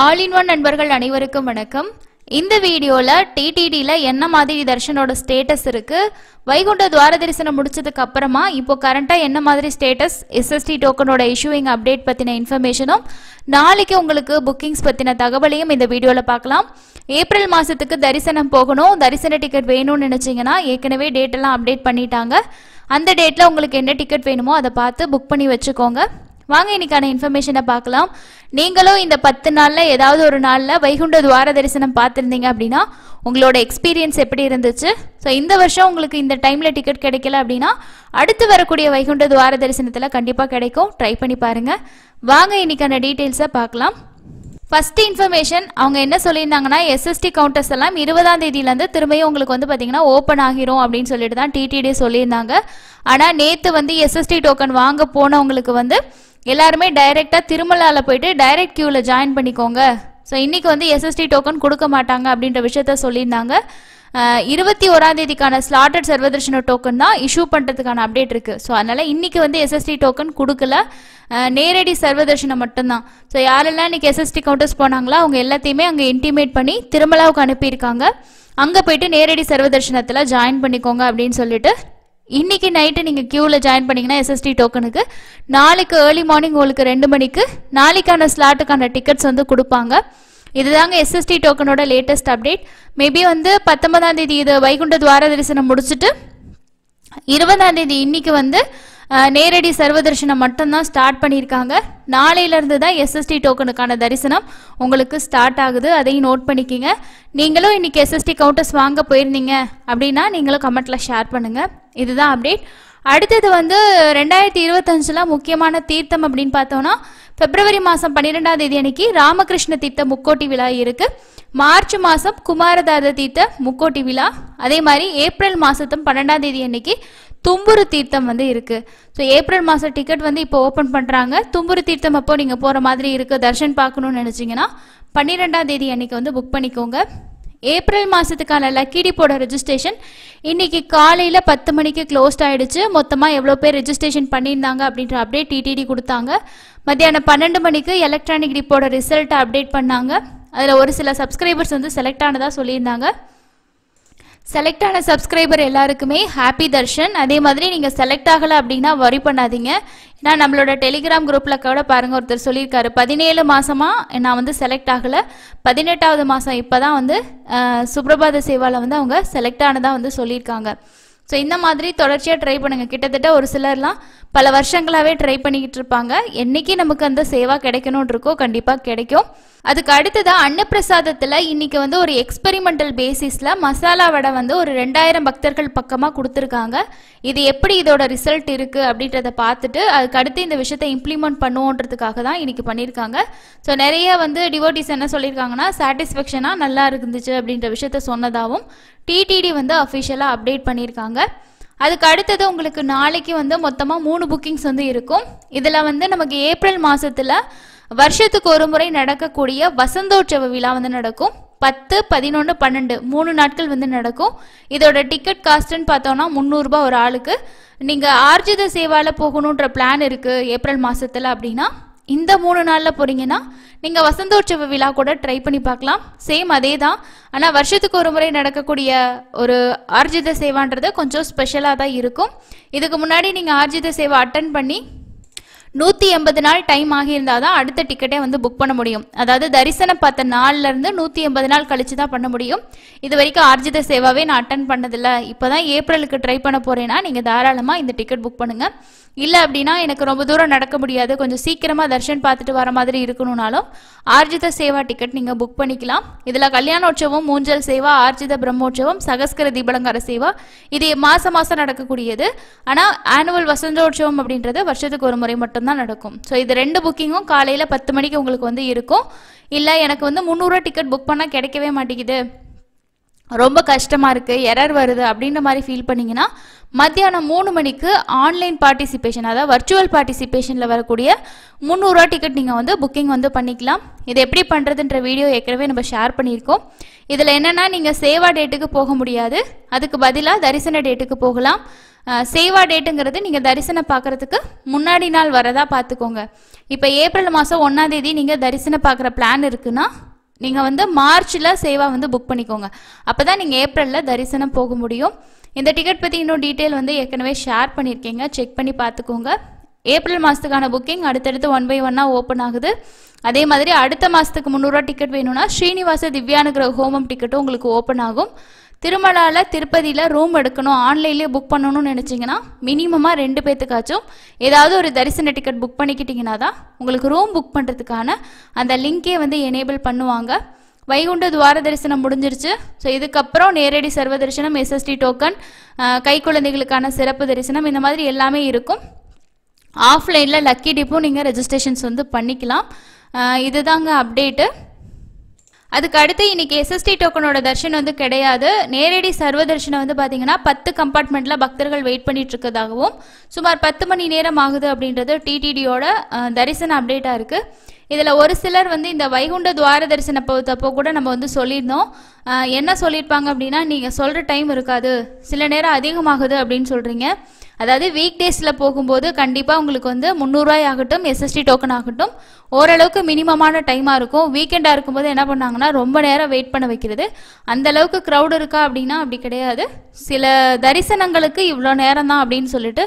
All in one நண்பர்கள் அனைவருக்கும் வணக்கம். இந்த வீடியோல டிடிடில என்ன மாதிரி தர்ஷனோட ஸ்டேட்டஸ் இருக்கு, வைகுண்ட துவார தரிசனம் முடிச்சதுக்கு அப்புறமா இப்போ கரண்டா என்ன மாதிரி ஸ்டேட்டஸ், எஸ்எஸ்டி டோக்கனோட இஷ்யூவிங் அப்டேட் பத்தின இன்ஃபர்மேஷனும் நாளைக்கு உங்களுக்கு புக்கிங்ஸ் பத்தின தகவலையும் இந்த வீடியோல பார்க்கலாம். ஏப்ரல் மாசத்துக்கு தரிசனம் போகணும், தரிசன டிக்கெட் வேணும்னு நினைச்சீங்கன்னா ஏற்கனவே டேட் எல்லாம் அப்டேட் பண்ணிட்டாங்க. அந்த டேட்ல உங்களுக்கு என்ன டிக்கெட் வேணுமோ அதை பார்த்து புக் பண்ணி வச்சுக்கோங்க. வாங்க இன்னைக்கான இன்ஃபர்மேஷனை பார்க்கலாம். நீங்களும் இந்த 10 நாளில் ஏதாவது ஒரு நாளில் வைகுண்ட துவார தரிசனம் பார்த்துருந்தீங்க அப்படின்னா உங்களோட எக்ஸ்பீரியன்ஸ் எப்படி இருந்துச்சு? ஸோ இந்த வருஷம் உங்களுக்கு இந்த டைமில் டிக்கெட் கிடைக்கல அப்படின்னா அடுத்து வரக்கூடிய வைகுண்ட துவார தரிசனத்தில் கண்டிப்பாக கிடைக்கும். ட்ரை பண்ணி பாருங்கள். வாங்க இன்னைக்கான டீட்டெயில்ஸை பார்க்கலாம். ஃபர்ஸ்ட் இன்ஃபர்மேஷன், அவங்க என்ன சொல்லியிருந்தாங்கன்னா எஸ்எஸ்டி கவுண்டர்ஸ் எல்லாம் 20ஆம் தேதியிலேருந்து திரும்பியும் உங்களுக்கு வந்து பார்த்தீங்கன்னா ஓப்பன் ஆகிரும் அப்படின்னு சொல்லிட்டு தான் டிடிடி சொல்லியிருந்தாங்க. ஆனால் நேற்று வந்து எஸ்எஸ்டி டோக்கன் வாங்க போனவங்களுக்கு வந்து எல்லாருமே டைரெக்டாக திருமலாவில் போயிட்டு டைரக்ட் கியூவில் ஜாயின் பண்ணிக்கோங்க. ஸோ இன்றைக்கி வந்து எஸ்எஸ்டி டோக்கன் கொடுக்க மாட்டாங்க அப்படின்ற விஷயத்த சொல்லியிருந்தாங்க. 21ஆம் தேதிக்கான ஸ்லாட்டட் சர்வதர்ஷன டோக்கன் தான் இஷ்யூ பண்ணுறதுக்கான அப்டேட் இருக்குது. ஸோ அதனால் இன்றைக்கி வந்து எஸ்எஸ்டி டோக்கன் கொடுக்கல, நேரடி சர்வதர்ஷனம் மட்டும்தான். ஸோ யாரெல்லாம் இன்றைக்கி எஸ்எஸ்டி கவுண்டர்ஸ் போனாங்களோ அவங்க எல்லாத்தையுமே அங்கே இன்டிமேட் பண்ணி திருமலாவுக்கு அனுப்பியிருக்காங்க. அங்கே போயிட்டு நேரடி சர்வதர்ஷனத்தில் ஜாயின் பண்ணிக்கோங்க அப்படின்னு சொல்லிட்டு இன்னைக்கு நைட்டு நீங்கள் கியூவில் ஜாயின் பண்ணிங்கன்னா எஸ்எஸ்டி டோக்கனுக்கு நாளைக்கு ஏர்லி மார்னிங் உங்களுக்கு 2 மணிக்கு நாளைக்கான ஸ்லாட்டுக்கான டிக்கெட்ஸ் வந்து கொடுப்பாங்க. இதுதாங்க எஸ்எஸ்டி டோக்கனோட லேட்டஸ்ட் அப்டேட். மேபி வந்து 19ஆம் தேதி இது வைகுண்ட துவார தரிசனம் முடிச்சுட்டு 20ஆம் தேதி இன்னைக்கு வந்து நேரடி சர்வதர்ஷனம் மட்டும்தான் ஸ்டார்ட் பண்ணியிருக்காங்க. நாளையிலேருந்து தான் எஸ்எஸ்டி டோக்கனுக்கான தரிசனம் உங்களுக்கு ஸ்டார்ட் ஆகுது. அதையும் நோட் பண்ணிக்கிங்க. நீங்களும் இன்னைக்கு எஸ்எஸ்டி கவுண்டர்ஸ் வாங்க போயிருந்தீங்க அப்படின்னா நீங்களும் கமெண்ட்டில் ஷேர் பண்ணுங்கள். இதுதான் அப்டேட். அடுத்தது வந்து 2025 முக்கியமான தீர்த்தம் அப்படின்னு பார்த்தோன்னா பிப்ரவரி மாதம் 12ஆம் தேதி அன்னைக்கு ராமகிருஷ்ண தீர்த்த முக்கோட்டி விழா இருக்குது. மார்ச் மாதம் குமாரதாத தீர்த்த முக்கோட்டி விழா, அதே மாதிரி ஏப்ரல் மாதத்தும் 12ஆம் தேதி அன்னைக்கு தும்புரு தீர்த்தம் வந்து இருக்குது. ஸோ ஏப்ரல் மாதம் டிக்கெட் வந்து இப்போ ஓப்பன் பண்ணுறாங்க. தும்புரு தீர்த்தம் அப்போ நீங்கள் போகிற மாதிரி இருக்குது, தர்ஷன் பார்க்கணுன்னு நினச்சிங்கன்னா 12ஆம் தேதி அன்னைக்கு வந்து புக் பண்ணிக்கோங்க. ஏப்ரல் மாதத்துக்கான லக்கி டிப்போட ரெஜிஸ்ட்ரேஷன் இன்னைக்கு காலையில் 10 மணிக்கு க்ளோஸ்ட் ஆகிடுச்சு. மொத்தமாக எவ்வளோ பேர் ரெஜிஸ்ட்ரேஷன் பண்ணியிருந்தாங்க அப்படின்ற அப்டேட் டிடிடி கொடுத்தாங்க. மத்தியானம் 12 மணிக்கு எலக்ட்ரானிக் டிப்போட ரிசல்ட்டை அப்டேட் பண்ணாங்க. அதில் ஒரு சில சப்ஸ்கிரைபர்ஸ் வந்து செலக்ட் ஆனதாக சொல்லியிருந்தாங்க. செலக்ட் ஆன சப்ஸ்கிரைபர் எல்லாருக்குமே ஹாப்பி தர்ஷன். அதே மாதிரி நீங்கள் செலக்ட் ஆகலை அப்படின்னா வரி பண்ணாதீங்க. ஏன்னா நம்மளோட டெலிகிராம் குரூப்பில் கூட பாருங்கள், ஒருத்தர் சொல்லியிருக்காரு 17 மாதமாக நான் வந்து செலக்ட் ஆகலை, 18ஆவது மாதம் இப்போ தான் வந்து சுப்ரபாத சேவாவில் வந்து அவங்க செலக்ட் ஆனதாக வந்து சொல்லியிருக்காங்க. ஸோ இந்த மாதிரி தொடர்ச்சியாக ட்ரை பண்ணுங்கள். கிட்டத்தட்ட ஒரு சிலர்லாம் பல வருஷங்களாகவே ட்ரை பண்ணிக்கிட்டு இருப்பாங்க. என்றைக்கு நமக்கு அந்த சேவா கிடைக்கணும்னு இருக்கோ கண்டிப்பாக கிடைக்கும். அதுக்கு அடுத்ததாக அன்னப்பிரசாதத்தில் இன்றைக்கி வந்து ஒரு எக்ஸ்பெரிமெண்டல் பேசிஸில் மசாலா வடை வந்து ஒரு 2000 பக்தர்கள் பக்கமாக கொடுத்துருக்காங்க. இது எப்படி இதோட ரிசல்ட் இருக்குது அப்படின்றத பார்த்துட்டு அதுக்கு அடுத்து இந்த விஷயத்தை இம்ப்ளிமெண்ட் பண்ணுவோன்றதுக்காக தான் இன்றைக்கி பண்ணியிருக்காங்க. ஸோ நிறைய வந்து டிவோட்டிஸ் என்ன சொல்லியிருக்காங்கன்னா சாட்டிஸ்ஃபேக்ஷனாக நல்லா இருந்துச்சு அப்படின்ற விஷயத்த சொன்னதாகவும் டிடிடி வந்து அஃபிஷியலாக அப்டேட் பண்ணியிருக்காங்க. அதுக்கு அடுத்தது உங்களுக்கு நாளைக்கு வந்து மொத்தமாக 3 புக்கிங்ஸ் வந்து இருக்கும். இதில் வந்து நமக்கு ஏப்ரல் மாதத்தில் வருஷத்துக்கு ஒரு முறை நடக்கக்கூடிய வசந்தோற்சவ விழா வந்து நடக்கும். 10, 11, 12 3 நாட்கள் வந்து நடக்கும். இதோட டிக்கெட் காஸ்ட்னு பார்த்தோன்னா 300 ரூபாய் ஒரு ஆளுக்கு. நீங்கள் ஆர்ஜித சேவாவில் போகணுன்ற பிளான் இருக்குது ஏப்ரல் மாதத்தில் அப்படின்னா இந்த 3 நாளில் போகிறீங்கன்னா நீங்கள் வசந்தோற்சவ விழா கூட ட்ரை பண்ணி பார்க்கலாம். சேம் அதே தான், ஆனால் வருஷத்துக்கு ஒரு முறை நடக்கக்கூடிய ஒரு ஆர்ஜித சேவான்றது கொஞ்சம் ஸ்பெஷலாக தான் இருக்கும். இதுக்கு முன்னாடி நீங்கள் ஆர்ஜித சேவை அட்டன் பண்ணி 180 நாள் டைம் ஆகியிருந்தால் தான் அடுத்த டிக்கெட்டே வந்து புக் பண்ண முடியும். அதாவது தரிசனம் பார்த்த நாள்லேருந்து 180 நாள் கழிச்சு தான் பண்ண முடியும். இது வரைக்கும் ஆர்ஜித சேவாவே நான் அட்டன் பண்ணதில்லை, இப்போ தான் ஏப்ரலுக்கு ட்ரை பண்ண போகிறேன்னா நீங்கள் தாராளமாக இந்த டிக்கெட் புக் பண்ணுங்கள். இல்லை அப்படின்னா எனக்கு ரொம்ப தூரம் நடக்க முடியாது, கொஞ்சம் சீக்கிரமாக தர்ஷன் பார்த்துட்டு வர மாதிரி இருக்கணும்னாலும் ஆர்ஜித சேவா டிக்கெட் நீங்கள் புக் பண்ணிக்கலாம். இதில் கல்யாணோற்சவம், மூஞ்சல் சேவா, ஆர்ஜித பிரம்மோற்சவம், சகஸ்கர தீபலங்கார சேவா இது மாதம் நடக்கக்கூடியது. ஆனால் ஆனுவல் வசந்தோற்சவம் அப்படின்றது வருஷத்துக்கு ஒரு முறை மட்டும்தான் நடக்கும். ஸோ இது 2 புக்கிங்கும் காலையில் 10 மணிக்கு உங்களுக்கு வந்து இருக்கும். இல்லை எனக்கு வந்து 300 ரூபா டிக்கெட் புக் பண்ணால் கிடைக்கவே மாட்டேங்குது, ரொம்ப கஷ்டமாக இருக்குது, எரர் வருது அப்படின்ற மாதிரி ஃபீல் பண்ணிங்கன்னா மத்தியானம் 3 மணிக்கு ஆன்லைன் பார்ட்டிசிபேஷன், அதாவது வர்ச்சுவல் பார்ட்டிசிபேஷனில் வரக்கூடிய 300 ரூபா டிக்கெட் நீங்கள் வந்து புக்கிங் வந்து பண்ணிக்கலாம். இது எப்படி பண்ணுறதுன்ற வீடியோ ஏற்கனவே நம்ம ஷேர் பண்ணியிருக்கோம். இதில் என்னென்னா நீங்கள் சேவா டேட்டுக்கு போக முடியாது, அதுக்கு பதிலாக தரிசன டேட்டுக்கு போகலாம். சேவா டேட்டுங்கிறது நீங்கள் தரிசனம் பார்க்குறதுக்கு முன்னாடி நாள் வரதா பார்த்துக்கோங்க. இப்போ ஏப்ரல் மாதம் 1ஆம் தேதி நீங்கள் தரிசனம் பார்க்குற பிளான் இருக்குன்னா நீங்கள் வந்து மார்ச்சில் சேவா வந்து புக் பண்ணிக்கோங்க. அப்போ தான் நீங்கள் ஏப்ரலில் தரிசனம் போக முடியும். இந்த டிக்கெட் பற்றி இன்னும் டீட்டெயில் வந்து ஏற்கனவே ஷேர் பண்ணியிருக்கீங்க, செக் பண்ணி பார்த்துக்கோங்க. ஏப்ரல் மாதத்துக்கான புக்கிங் அடுத்தடுத்து 1 by 1 ஓப்பன் ஆகுது. அதே மாதிரி அடுத்த மாதத்துக்கு 300 டிக்கெட் வேணும்னா ஸ்ரீனிவாச திவ்யானுகிரக ஹோமம் டிக்கெட்டும் உங்களுக்கு ஓப்பன் ஆகும். திருமலாவில் திருப்பதியில் ரூம் எடுக்கணும், ஆன்லைன்லேயே புக் பண்ணணும்னு நினச்சிங்கன்னா மினிமமாக 2 பேர்த்துக்காச்சும் ஏதாவது ஒரு தரிசன டிக்கெட் புக் பண்ணிக்கிட்டிங்கன்னா தான் உங்களுக்கு ரூம் புக் பண்ணுறதுக்கான அந்த லிங்கே வந்து எனேபிள் பண்ணுவாங்க. வைகுண்ட துவார தரிசனம் முடிஞ்சிருச்சு. ஸோ இதுக்கப்புறம் நேரடி சர்வ தரிசனம், எஸ்எஸ்டி டோக்கன், கை குழந்தைகளுக்கான சிறப்பு தரிசனம், இந்த மாதிரி எல்லாமே இருக்கும். ஆஃப்லைனில் லக்கி டிப்பும் நீங்கள் ரெஜிஸ்ட்ரேஷன்ஸ் வந்து பண்ணிக்கலாம். இதுதாங்க அப்டேட்டு. அதுக்கு அடுத்து இன்னைக்கு எஸ்எஸ்டி டோக்கனோட தரிசனம் வந்து கிடையாது. நேரடி சர்வ தரிசனம் வந்து பார்த்தீங்கன்னா 10 கம்பார்ட்மெண்ட்டில் பக்தர்கள் வெயிட் பண்ணிட்டு இருக்கதாகவும் சுமார் 10 மணி நேரம் ஆகுது அப்படின்றது டிடிடியோட தரிசன அப்டேட்டாக இருக்குது. இதில் ஒரு சிலர் வந்து இந்த வைகுண்ட துவார தரிசனம் அப்போ கூட நம்ம வந்து சொல்லியிருந்தோம். என்ன சொல்லியிருப்பாங்க அப்படின்னா, நீங்கள் சொல்கிற டைம் இருக்காது, சில நேரம் அதிகமாகுது அப்படின்னு சொல்கிறீங்க. அதாவது வீக் டேஸில் போகும்போது கண்டிப்பாக உங்களுக்கு வந்து 300 ரூபாய் ஆகட்டும், எஸ்எஸ்டி டோக்கன் ஆகட்டும், ஓரளவுக்கு மினிமமான டைமாக இருக்கும். வீக்கெண்டாக இருக்கும்போது என்ன பண்ணாங்கன்னா ரொம்ப நேரம் வெயிட் பண்ண வைக்கிறது. அந்த அளவுக்கு க்ரௌட் இருக்கா அப்படின்னா அப்படி கிடையாது. சில தரிசனங்களுக்கு இவ்வளோ நேரம் தான் அப்படின்னு சொல்லிட்டு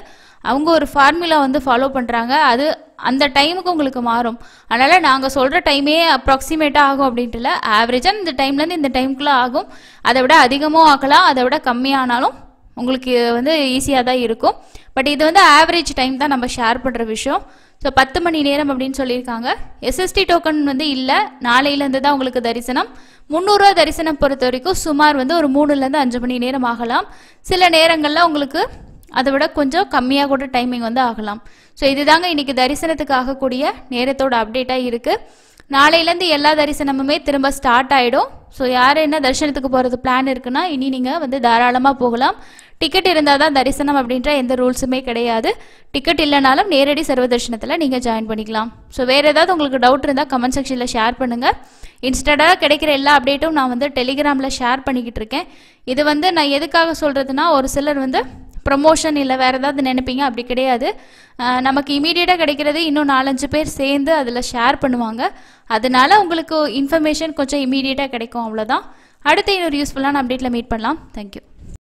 அவங்க ஒரு ஃபார்முலா வந்து ஃபாலோ பண்ணுறாங்க. அது அந்த டைமுக்கு உங்களுக்கு மாறும். அதனால் நாங்கள் சொல்கிற டைமே அப்ராக்சிமேட்டாக ஆகும் அப்படின்ட்டு இல்லை, ஆவரேஜாக இந்த டைம்லேருந்து இந்த டைமுக்குள்ளே ஆகும். அதை விட அதிகமும் ஆகலாம், அதை விட கம்மியானாலும் உங்களுக்கு வந்து ஈஸியாக தான் இருக்கும். பட் இது வந்து ஆவரேஜ் டைம் தான் நம்ம ஷேர் பண்ணுற விஷயம். ஸோ 10 மணி நேரம் அப்படின்னு சொல்லியிருக்காங்க. எஸ்எஸ்டி டோக்கன் வந்து இல்லை, நாளையிலேருந்து தான் உங்களுக்கு தரிசனம். 300 ரூபா தரிசனம் பொறுத்த வரைக்கும் சுமார் வந்து ஒரு 3லேருந்து 5 மணி நேரம் ஆகலாம். சில நேரங்களில் உங்களுக்கு அதை விட கொஞ்சம் கம்மியாக கூட டைமிங் வந்து ஆகலாம். ஸோ இதுதாங்க இன்றைக்கி தரிசனத்துக்கு ஆகக்கூடிய நேரத்தோட அப்டேட்டாக இருக்குது. நாளையிலேருந்து எல்லா தரிசனமுமே திரும்ப ஸ்டார்ட் ஆகிடும். ஸோ யார் என்ன தரிசனத்துக்கு போகிறது பிளான் இருக்குன்னா இனி நீங்கள் வந்து தாராளமாக போகலாம். டிக்கெட் இருந்தால் தான் தரிசனம் அப்படின்ற எந்த ரூல்ஸுமே கிடையாது. டிக்கெட் இல்லைனாலும் நேரடி சர்வ தரிசனத்தில் நீங்கள் ஜாயின் பண்ணிக்கலாம். ஸோ வேறு ஏதாவது உங்களுக்கு டவுட் இருந்தால் கமெண்ட் செக்ஷனில் ஷேர் பண்ணுங்கள். இன்ஸ்டண்ட்டாக கிடைக்கிற எல்லா அப்டேட்டும் நான் வந்து டெலிகிராமில் ஷேர் பண்ணிக்கிட்டு இருக்கேன். இது வந்து நான் எதுக்காக சொல்கிறதுனா, ஒரு சிலர் வந்து ப்ரமோஷன் இல்லை வேறு ஏதாவது நினைப்பீங்க, அப்படி கிடையாது. நமக்கு இமீடியட்டாக கிடைக்கிறது இன்னும் 4-5 பேர் சேர்ந்து அதில் ஷேர் பண்ணுவாங்க. அதனால உங்களுக்கு இன்ஃபர்மேஷன் கொஞ்சம் இமீடியட்டாக கிடைக்கும், அவ்வளோதான். அடுத்த இன்னொரு யூஸ்ஃபுல்லான அப்டேட்டில் மீட் பண்ணலாம். தேங்க்யூ.